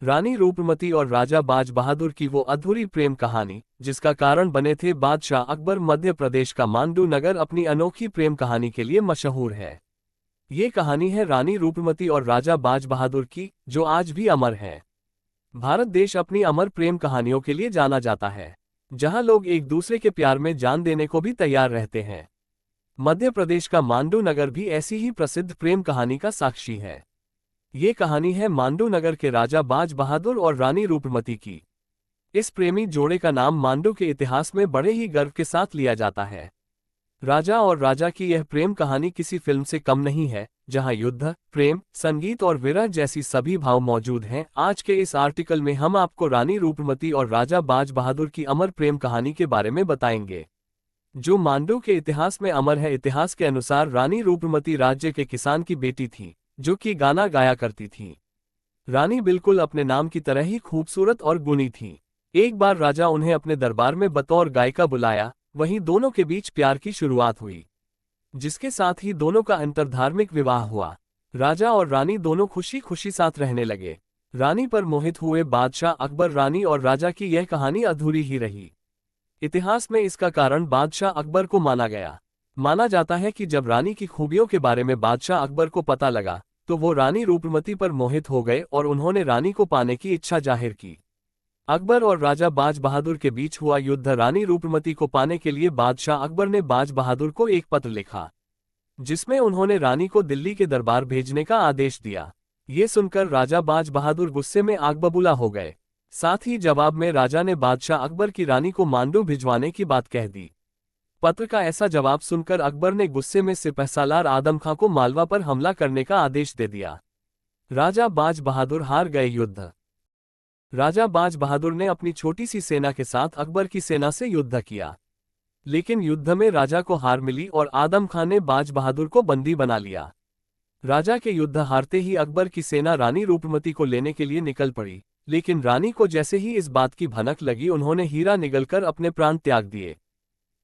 रानी रूपमती और राजा बाज बहादुर की वो अधूरी प्रेम कहानी, जिसका कारण बने थे बादशाह अकबर। मध्य प्रदेश का मांडू नगर अपनी अनोखी प्रेम कहानी के लिए मशहूर है। ये कहानी है रानी रूपमती और राजा बाज बहादुर की, जो आज भी अमर है। भारत देश अपनी अमर प्रेम कहानियों के लिए जाना जाता है, जहां लोग एक दूसरे के प्यार में जान देने को भी तैयार रहते हैं। मध्य प्रदेश का मांडू नगर भी ऐसी ही प्रसिद्ध प्रेम कहानी का साक्षी है। ये कहानी है मांडू नगर के राजा बाज बहादुर और रानी रूपमती की। इस प्रेमी जोड़े का नाम मांडू के इतिहास में बड़े ही गर्व के साथ लिया जाता है। राजा और राजा की यह प्रेम कहानी किसी फिल्म से कम नहीं है, जहां युद्ध, प्रेम, संगीत और विरह जैसी सभी भाव मौजूद हैं। आज के इस आर्टिकल में हम आपको रानी रूपमती और राजा बाज बहादुर की अमर प्रेम कहानी के बारे में बताएंगे, जो मांडू के इतिहास में अमर है। इतिहास के अनुसार रानी रूपमती राज्य के किसान की बेटी थी, जो कि गाना गाया करती थी। रानी बिल्कुल अपने नाम की तरह ही खूबसूरत और गुणी थी। एक बार राजा उन्हें अपने दरबार में बतौर गायिका बुलाया। वहीं दोनों के बीच प्यार की शुरुआत हुई, जिसके साथ ही दोनों का अंतर्धार्मिक विवाह हुआ। राजा और रानी दोनों खुशी खुशी साथ रहने लगे। रानी पर मोहित हुए बादशाह अकबर। रानी और राजा की यह कहानी अधूरी ही रही। इतिहास में इसका कारण बादशाह अकबर को माना गया। माना जाता है कि जब रानी की खूबियों के बारे में बादशाह अकबर को पता लगा, तो वो रानी रूपमती पर मोहित हो गए और उन्होंने रानी को पाने की इच्छा जाहिर की। अकबर और राजा बाज बहादुर के बीच हुआ युद्ध। रानी रूपमती को पाने के लिए बादशाह अकबर ने बाज बहादुर को एक पत्र लिखा, जिसमें उन्होंने रानी को दिल्ली के दरबार भेजने का आदेश दिया। ये सुनकर राजा बाज बहादुर गुस्से में आग बबूला हो गए। साथ ही जवाब में राजा ने बादशाह अकबर की रानी को मांडू भिजवाने की बात कह दी। पत्र का ऐसा जवाब सुनकर अकबर ने गुस्से में सिपहसालार आदम खां को मालवा पर हमला करने का आदेश दे दिया। राजा बाज बहादुर हार गए युद्ध। राजा बाज बहादुर ने अपनी छोटी सी सेना के साथ अकबर की सेना से युद्ध किया, लेकिन युद्ध में राजा को हार मिली और आदम खां ने बाज बहादुर को बंदी बना लिया। राजा के युद्ध हारते ही अकबर की सेना रानी रूपमती को लेने के लिए निकल पड़ी, लेकिन रानी को जैसे ही इस बात की भनक लगी, उन्होंने हीरा निगलकर अपने प्राण त्याग दिए।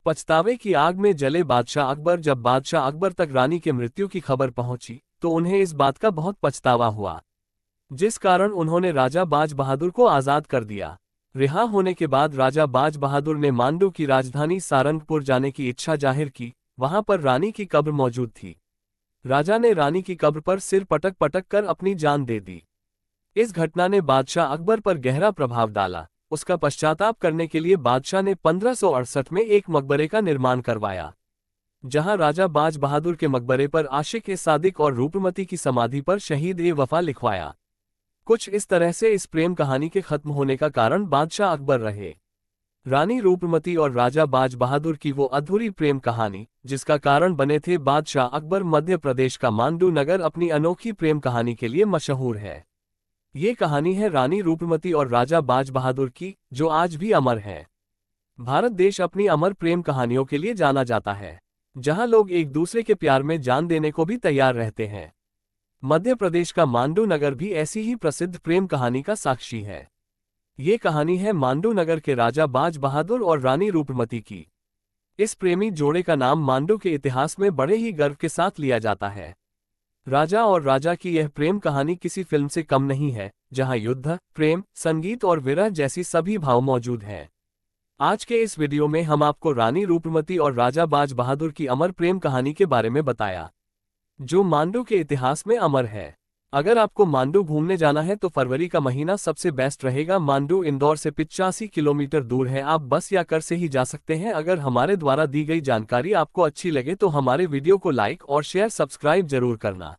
पछतावे की आग में जले बादशाह अकबर। जब बादशाह अकबर तक रानी के मृत्यु की खबर पहुंची, तो उन्हें इस बात का बहुत पछतावा हुआ, जिस कारण उन्होंने राजा बाज बहादुर को आजाद कर दिया। रिहा होने के बाद राजा बाज बहादुर ने मांडू की राजधानी सारंगपुर जाने की इच्छा जाहिर की। वहां पर रानी की कब्र मौजूद थी। राजा ने रानी की कब्र पर सिर पटक पटक कर अपनी जान दे दी। इस घटना ने बादशाह अकबर पर गहरा प्रभाव डाला। उसका पश्चाताप करने के लिए बादशाह ने 1568 में एक मकबरे का निर्माण करवाया, जहां राजा बाज बहादुर के मकबरे पर आशिक-ए-सादिक और रूपमती की समाधि पर शहीद-ए-वफा लिखवाया। कुछ इस तरह से इस प्रेम कहानी के खत्म होने का कारण बादशाह अकबर रहे। रानी रूपमती और राजा बाज बहादुर की वो अधूरी प्रेम कहानी, जिसका कारण बने थे बादशाह अकबर। मध्य प्रदेश का मांडू नगर अपनी अनोखी प्रेम कहानी के लिए मशहूर है। ये कहानी है रानी रूपमती और राजा बाज बहादुर की, जो आज भी अमर है। भारत देश अपनी अमर प्रेम कहानियों के लिए जाना जाता है, जहां लोग एक दूसरे के प्यार में जान देने को भी तैयार रहते हैं। मध्य प्रदेश का मांडू नगर भी ऐसी ही प्रसिद्ध प्रेम कहानी का साक्षी है। ये कहानी है मांडू नगर के राजा बाज बहादुर और रानी रूपमती की। इस प्रेमी जोड़े का नाम मांडू के इतिहास में बड़े ही गर्व के साथ लिया जाता है। राजा और राजा की यह प्रेम कहानी किसी फिल्म से कम नहीं है, जहां युद्ध, प्रेम, संगीत और विरह जैसी सभी भाव मौजूद हैं। आज के इस वीडियो में हम आपको रानी रूपमती और राजा बाज बहादुर की अमर प्रेम कहानी के बारे में बताया, जो मांडू के इतिहास में अमर है। अगर आपको मांडू घूमने जाना है तो फरवरी का महीना सबसे बेस्ट रहेगा। मांडू इंदौर से 85 किलोमीटर दूर है। आप बस या कार से ही जा सकते हैं। अगर हमारे द्वारा दी गई जानकारी आपको अच्छी लगे तो हमारे वीडियो को लाइक और शेयर सब्सक्राइब जरूर करना।